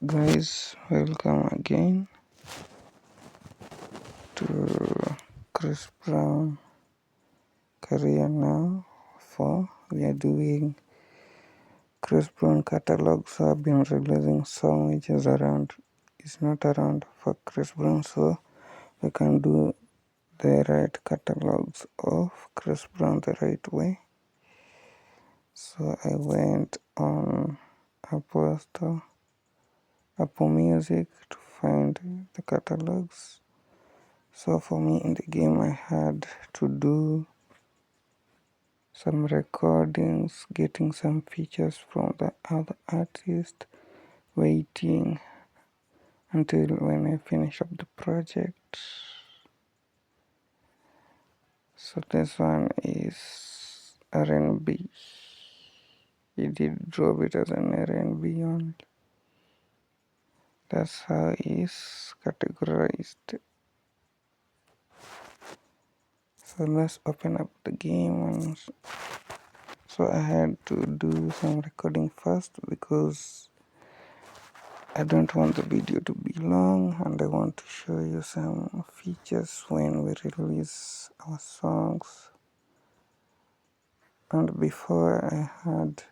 Guys, welcome again to Chris Brown career now. For we are doing Chris Brown catalog, so I've been releasing song which is not around for Chris Brown, so we can do the right catalogs of Chris Brown the right way. So I went on Apple Music to find the catalogs. So for me in the game I had to do some recordings, getting some features from the other artist, waiting until when I finish up the project. So this one is R&B. He did drop it as an R&B only. That's how it's categorized. So let's open up the game and so I had to do some recording first because I don't want the video to be long and I want to show you some features when we release our songs. And before I had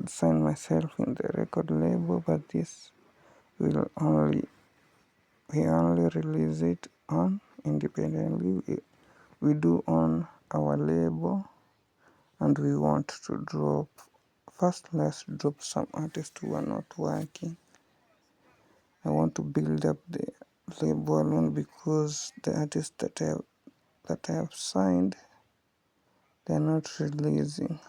signed myself in the record label, but this will only we only release it on independently. We do on our label and we want to drop first. Let's drop some artists who are not working. I want to build up the label alone because the artists that I have signed, they're not releasing.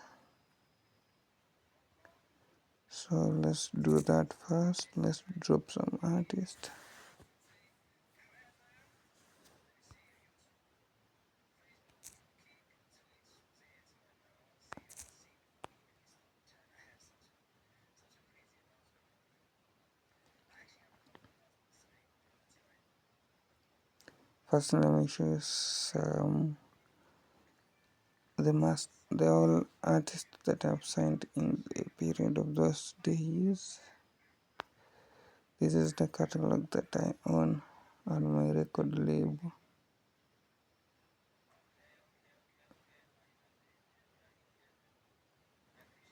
So let's do that first. Let's drop some artists. First, let me show you some the all artists that I've signed in the period of those days. This is the catalog that I own on my record label.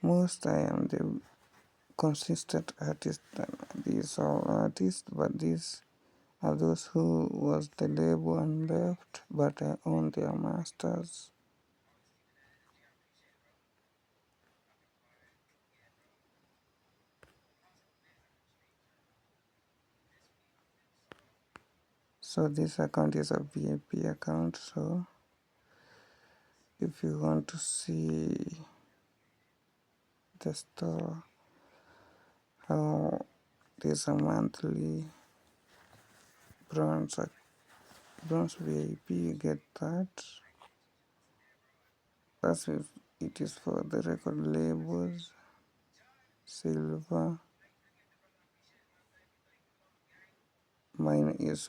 Most I am the consistent artist than these all artists, but these are those who was the label and left, but I own their masters. So this account is a VIP account, so if you want to see the store, how there's a monthly bronze VIP, you get that. That's if it is for the record labels. Silver, mine is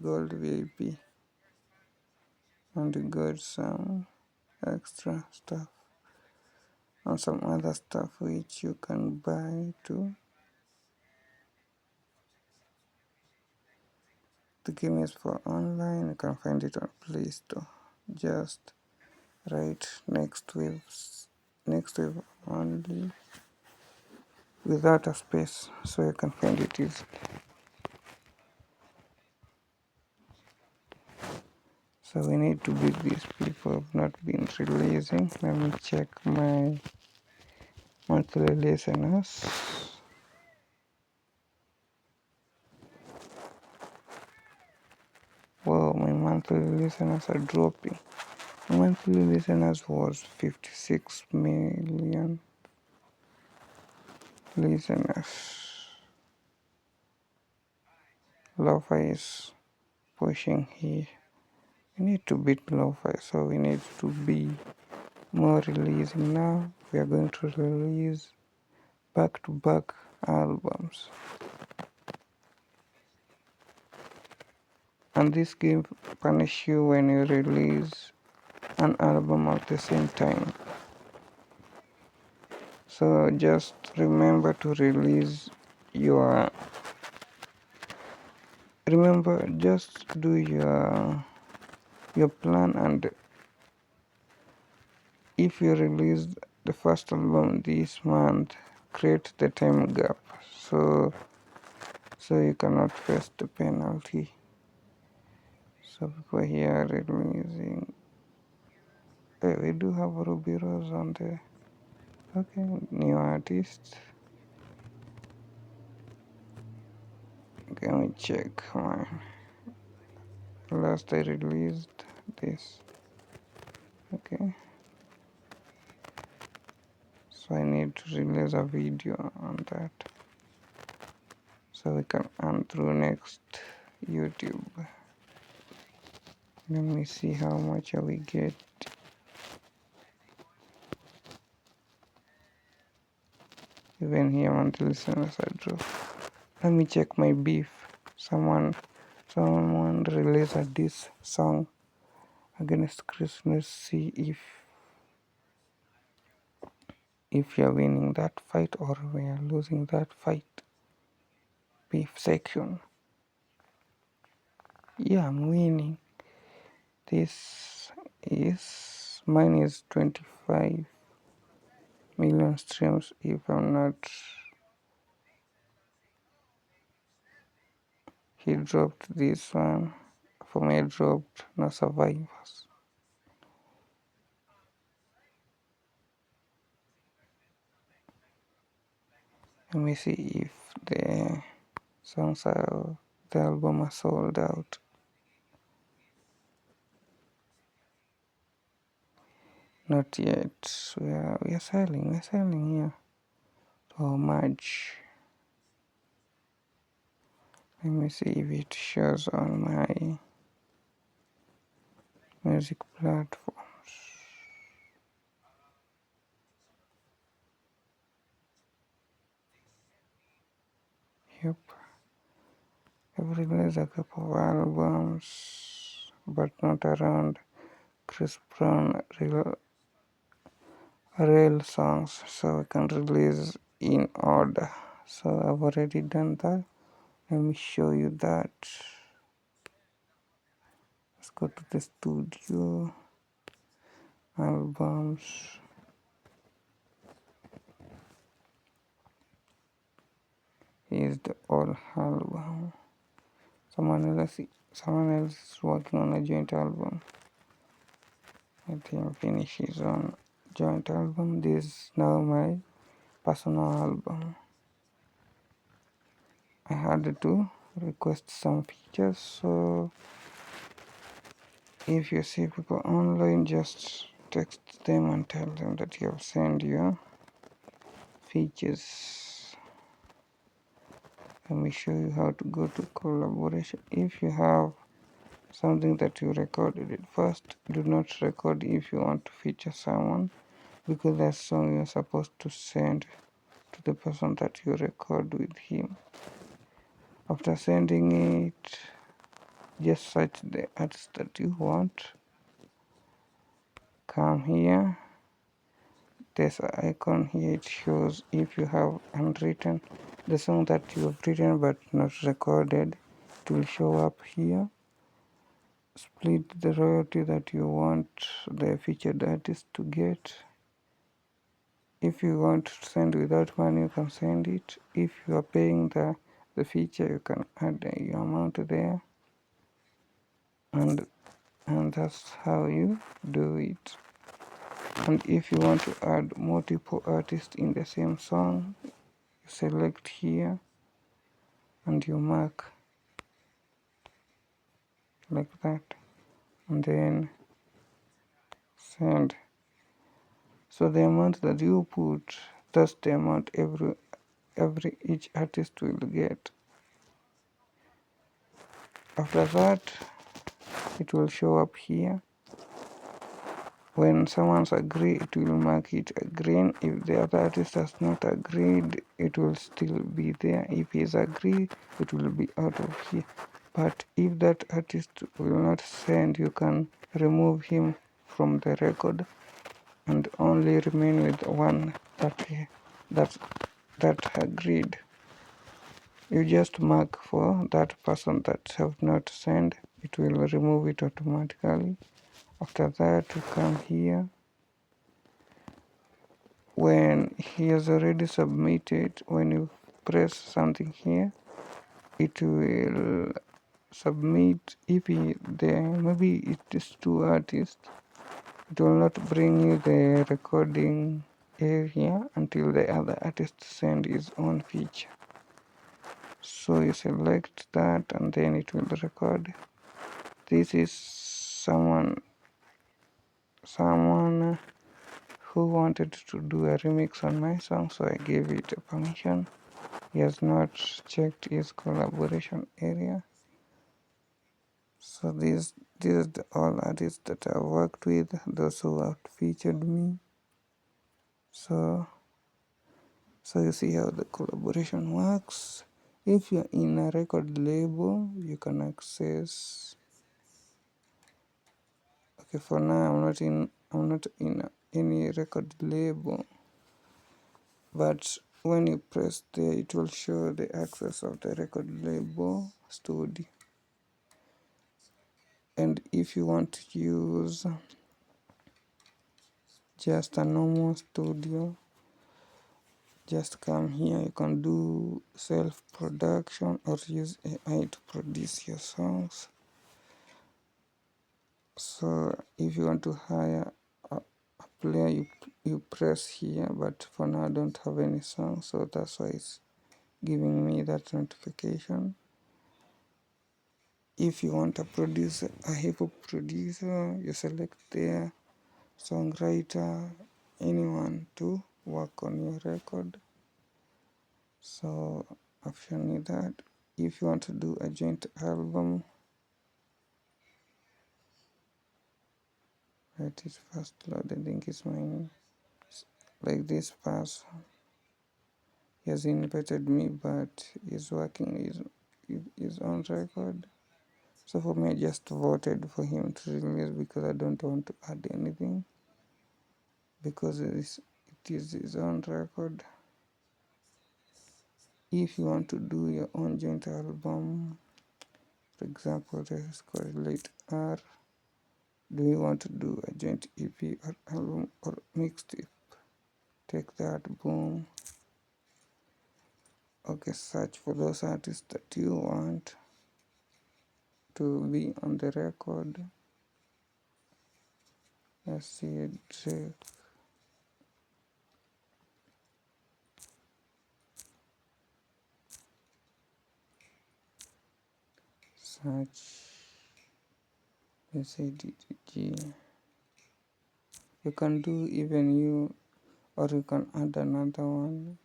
gold VIP, and you got some extra stuff and some other stuff which you can buy too. The game is for online. You can find it on Play Store. Just write next wave only without a space, so you can find it easily. So we need to beat these people have not been releasing. Let me check my monthly listeners. Wow, my monthly listeners are dropping. My monthly listeners was 56 million listeners. Lo-fi is pushing here. We need to beat lo-fi, so we need to be more releasing now. We are going to release back-to-back albums. And this game punish you when you release an album at the same time. So just remember to release your, just do your plan, and if you release the first album this month, create the time gap so you cannot face the penalty. So people here are releasing. We do have Ruby Rose on there. Okay, new artist. Let me check mine. Last I released this. Okay. So I need to release a video on that. So we can earn through next YouTube. Let me see how much we get. Even here monthly listeners I draw. Let me check my beef. Someone released a diss song against Christmas. See if you're winning that fight or we are losing that fight. Beef section. Yeah, I'm winning. This is mine is 25 million streams if I'm not. He dropped this one. For me I dropped No Survivors. Let me see if the songs are the album are sold out. Not yet. We are selling here. How much? Let me see if it shows on my music platforms. Yep. I've released a couple of albums, but not around Chris Brown real songs, so I can release in order. So I've already done that. Let me show you that. Let's go to the studio. Albums. Here's the old album. Someone else is working on a joint album. I think finish his own joint album. This is now my personal album. I had to request some features, so if you see people online, just text them and tell them that you have sent your features. Let me show you how to go to collaboration. If you have something that you recorded it first, do not record if you want to feature someone, because that song you're supposed to send to the person that you record with him. After sending it, just search the artist that you want. Come here. There's an icon here. It shows if you have unwritten the song that you have written but not recorded. It will show up here. Split the royalty that you want the featured artist to get. If you want to send without money, you can send it. If you are paying the feature, you can add your amount there. And that's how you do it. And if you want to add multiple artists in the same song, you select here and you mark like that, and then send. So the amount that you put, that's the amount each artist will get. After that, it will show up here. When someone's agree, it will mark it green. If the other artist has not agreed, it will still be there. If he's agreed, it will be out of here. But if that artist will not send, you can remove him from the record and only remain with one that that agreed. You just mark for that person that have not sent. It will remove it automatically. After that, you come here. When he has already submitted, when you press something here, it will submit. If there maybe it is two artists, it will not bring you the recording area until the other artist send his own feature. So you select that and then it will record. This is someone who wanted to do a remix on my song, so I gave it a permission. He has not checked his collaboration area. So this is all artists that I've worked with, those who have featured me. So you see how the collaboration works. If you're in a record label, you can access. Okay, for now I'm not in any record label, but when you press there, it will show the access of the record label studio. And if you want to use just a normal studio, just come here. You can do self-production or use AI to produce your songs. So if you want to hire a player, you press here, but for now I don't have any songs, so that's why it's giving me that notification. If you want a producer, a hip hop producer, you select there, songwriter, anyone to work on your record. So I've shown you that. If you want to do a joint album, it is first loaded. I think it's mine. Like this person, he has invited me, but he's working his own record. So for me, I just voted for him to release because I don't want to add anything, because it is his own record. If you want to do your own joint album, for example, let's correlate R. Do you want to do a joint EP or album or mixtape? Take that, boom. Okay, search for those artists that you want to be on the record. Let's see, Drake. Search. Let's say DDG. You can do even you, or you can add another one.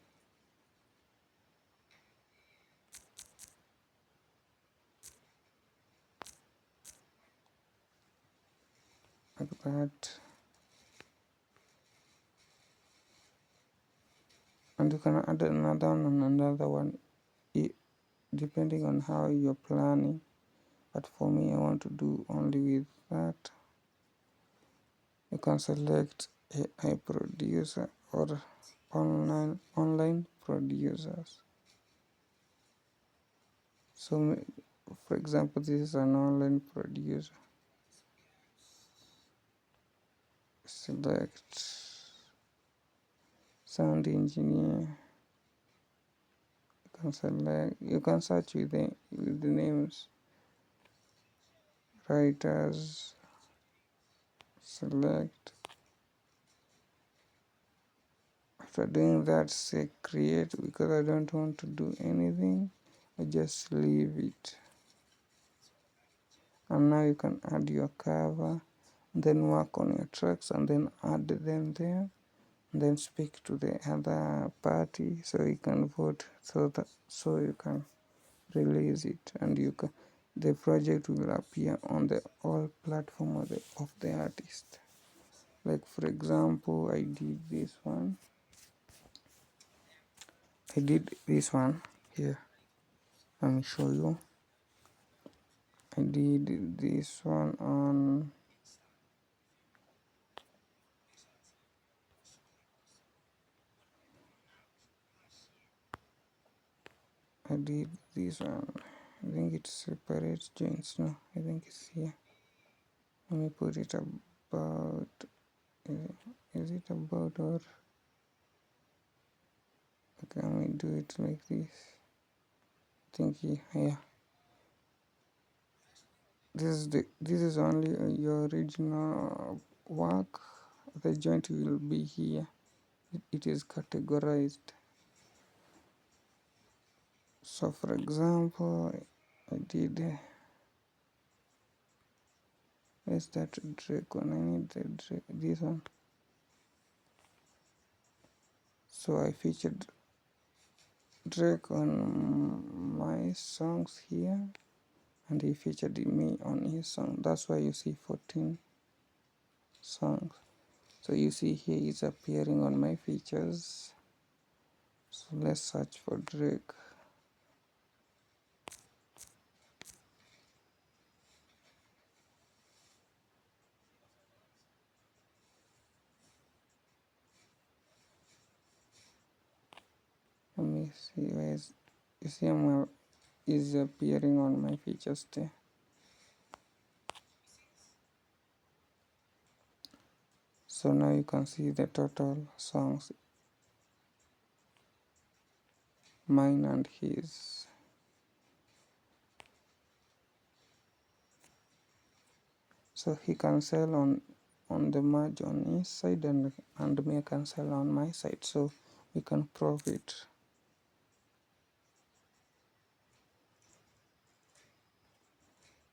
Like that. And you can add another one and another one, depending on how you're planning. But for me, I want to do only with that. You can select AI producer or online producers. So for example, this is an online producer. Select sound engineer. You can search with the names. Writers. Select. After doing that, say create, because I don't want to do anything. I just leave it. And now you can add your cover, then work on your tracks and then add them there, and then speak to the other party so you can vote, so you can release it, and the project will appear on the all platform of the artist. Like for example, I did this one here. Let me show you. I did this one on did this one. I think it's separate joints. No, I think it's here. Let me put it about. Is it about or? Okay, let me do it like this. I think yeah. This is only your original work. The joint will be here. It is categorized. So for example, I did where's that Drake one? I need the Drake, this one. So I featured Drake on my songs here, and he featured me on his song. That's why you see 14 songs. So you see here he's appearing on my features. So let's search for Drake. Let me see where is, you see him is appearing on my features there. So now you can see the total songs, mine and his. So he can sell on the merge on his side, and me can sell on my side, so we can profit.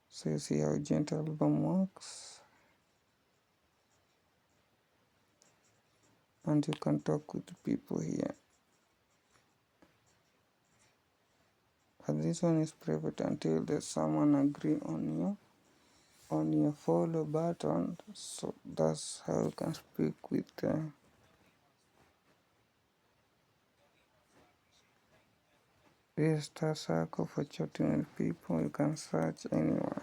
So you see how Gent album works, and you can talk with people here. But this one is private until there's someone agree on your follow button. So that's how you can speak with register circle for chatting with people. You can search anyone.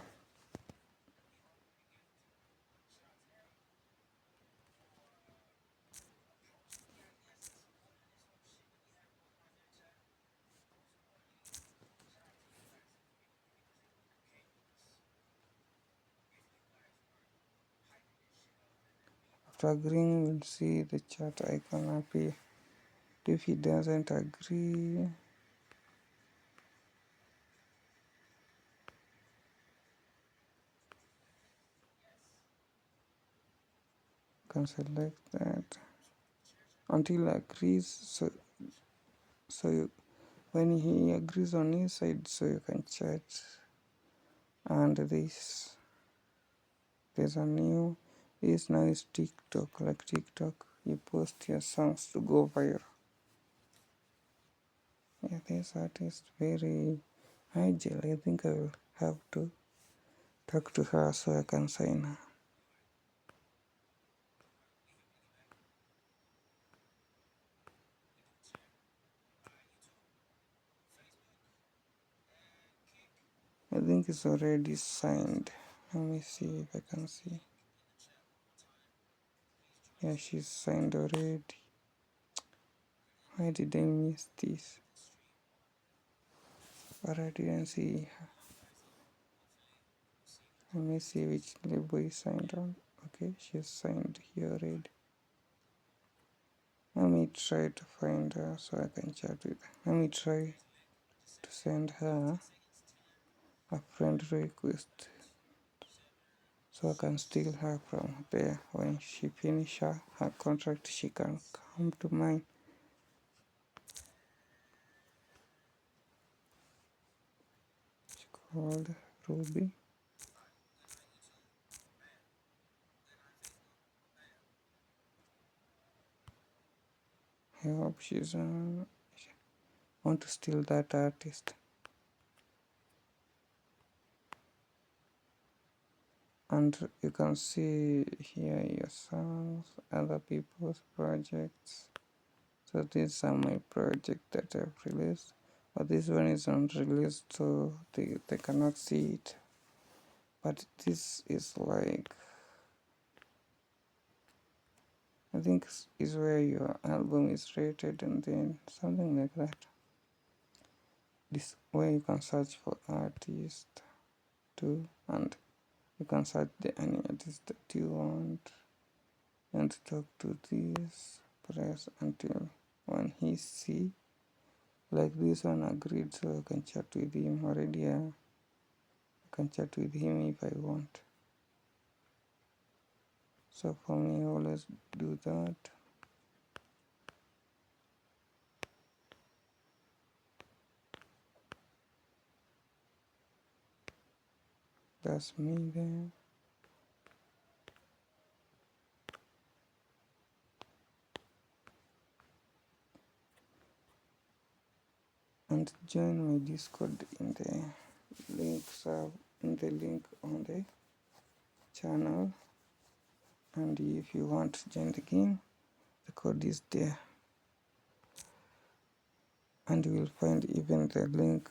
After agreeing, we'll see the chat icon appear. If he doesn't agree, you can select that until agrees. So when he agrees on his side, so you can chat. And there's a new. This now is TikTok, like TikTok. You post your songs to go viral. Yeah, this artist very agile. I think I will have to talk to her so I can sign her. I think it's already signed. Let me see if I can see. Yeah, she's signed already. Why did I miss this? But I didn't see her. Let me see which label is signed on. Okay, she's signed here already. Let me try to find her so I can chat with her. Let me try to send her a friend request so I can steal her from there. When she finish her contract, she can come to mine. She called Ruby. I hope she's want to steal that artist. And you can see here your songs, other people's projects. So these are my project that I've released, but this one is unreleased, so they cannot see it. But this is like, I think is where your album is rated, and then something like that. this way you can search for artist too, and you can search any artist that you want and talk to this. Press until when he see like this one agreed, so I can chat with him already. I can chat with him if I want. So for me, I always do that. That's me there. And join my Discord in the link on the channel. And if you want to join the game, the code is there. And you will find even the link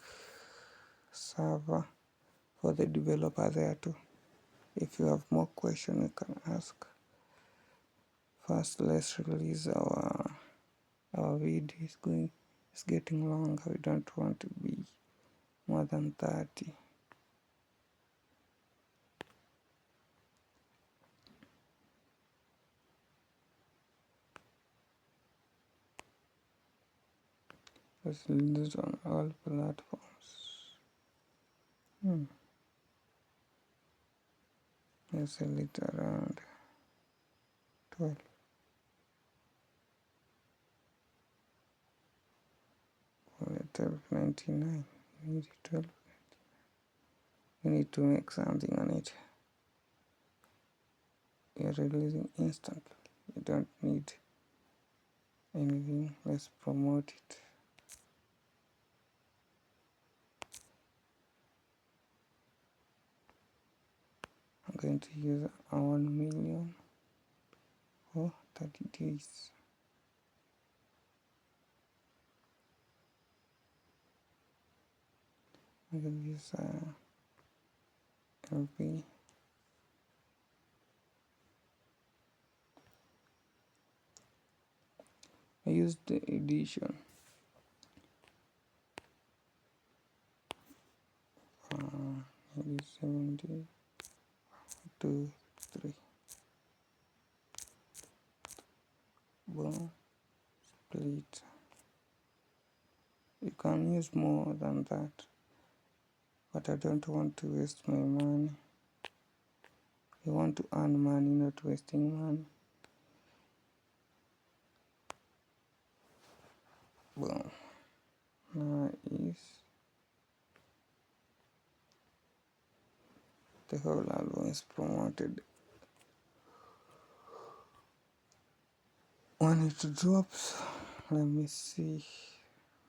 server for the developer there too. If you have more questions, you can ask. First, let's release our video. It's getting longer. We don't want to be more than 30. Let's release on all platforms. Let's sell it around 12. 12.99. We need 12. We need to make something on it. We are releasing instantly. You don't need anything. Let's promote it. I'm going to use a 1 million for 30 days. I'm going to use LP. I used the edition. Maybe 70, 2, 3. Boom. Split. You can use more than that, but I don't want to waste my money. I want to earn money, not wasting money. Boom. Now is the whole album is promoted. When it drops, let me see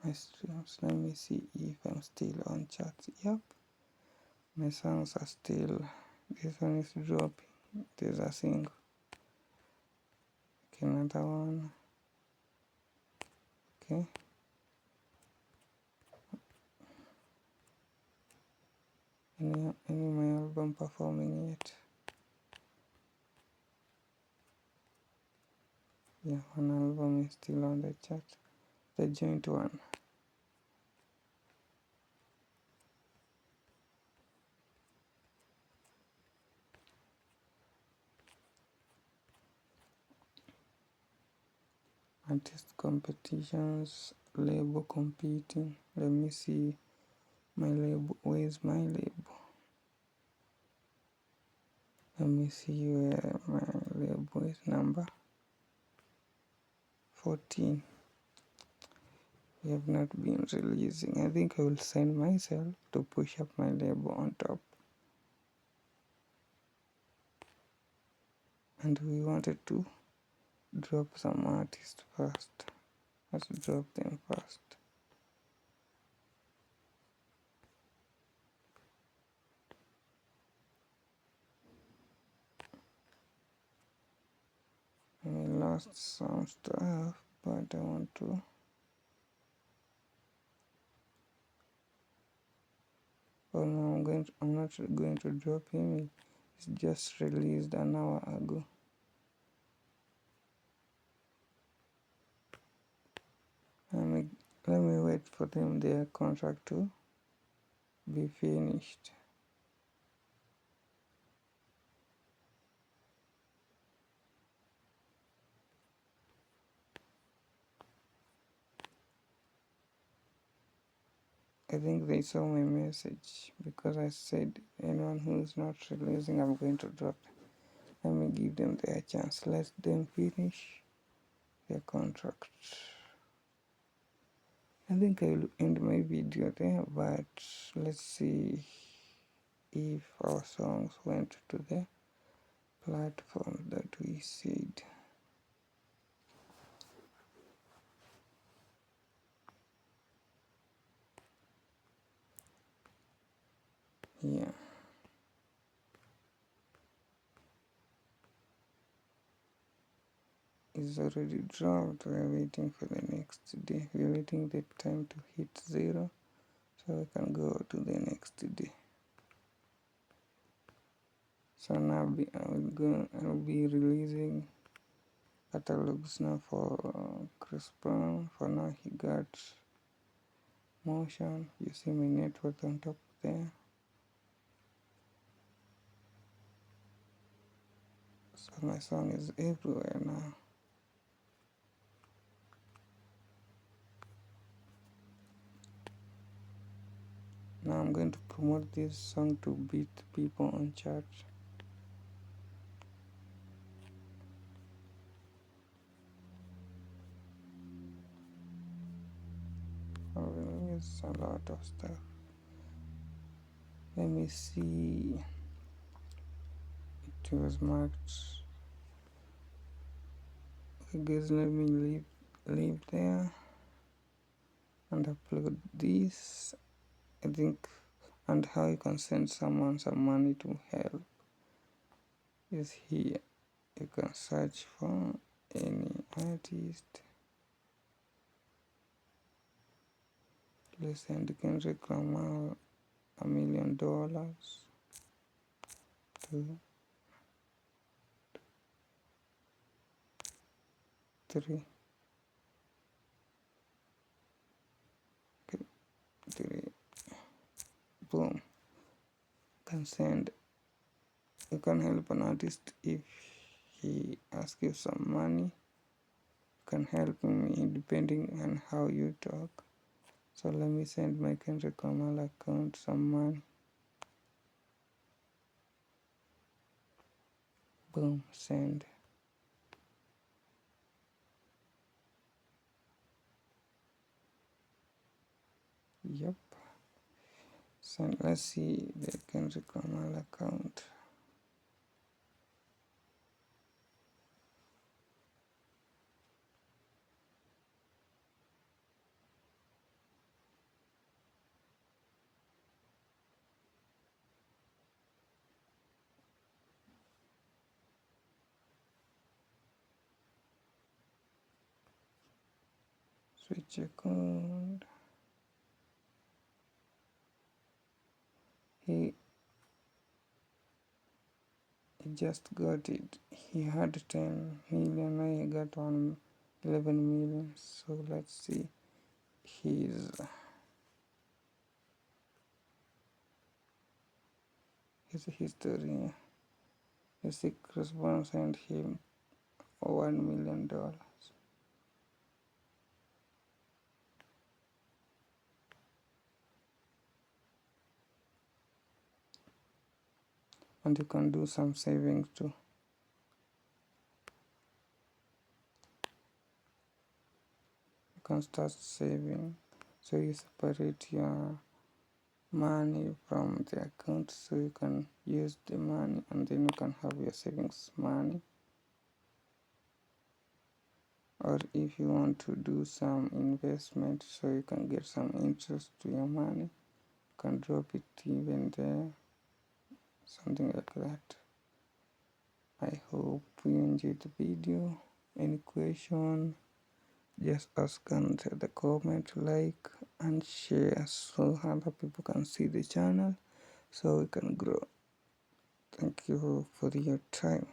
my streams. Let me see if I'm still on charts. Yep, my songs are still. This one is dropping. There's a single. Okay, another one. Okay. Any my album performing yet? Yeah, one album is still on the chart. The joint one. Artist competitions, label competing. Let me see my label. Where is my label? Let me see where my label is. Number 14. We have not been releasing. I think I will send myself to push up my label on top. And we wanted to drop some artists first. Let's drop them first. I lost some stuff, but I want to. Oh no, I'm not going to drop him. It's just released an hour ago. Let me wait for them their contract to be finished. I think they saw my message because I said anyone who is not releasing, I'm going to drop. Let me give them their chance. Let them finish their contract. I think I'll end my video there, but let's see if our songs went to the platform that we said. Yeah. It's already dropped. We're waiting for the next day. We're waiting the time to hit 0 so we can go to the next day. So now I'll be releasing catalogs now for Chris Brown. For now he got motion. You see my network on top there. So my song is everywhere now. Now I'm going to promote this song to beat people on chart. Oh, it's a lot of stuff. Let me see. It was marked. Okay, guys, let me leave there and upload this. I think, and how you can send someone some money to help is here. You can search for any artist. Let's send Kendrick Lamar $1 million. 2, 3, 3. Boom. Can send. You can help an artist if he asks you some money. You can help him depending on how you talk. So let me send my Kendrick Lamar account some money. Boom, send. Yep. Send. Let's see the Kendrick Lamar account. Switch account. He just got it. He had 10 million. I got 11 million. So let's see his history. The secret one sent him $1 million. And you can do some savings too. You can start saving. So you separate your money from the account so you can use the money and then you can have your savings money. Or if you want to do some investment so you can get some interest to your money, you can drop it even there, something like that. I hope you enjoyed the video. Any question, just ask under the comment, like and share so other people can see the channel so we can grow. Thank you for your time.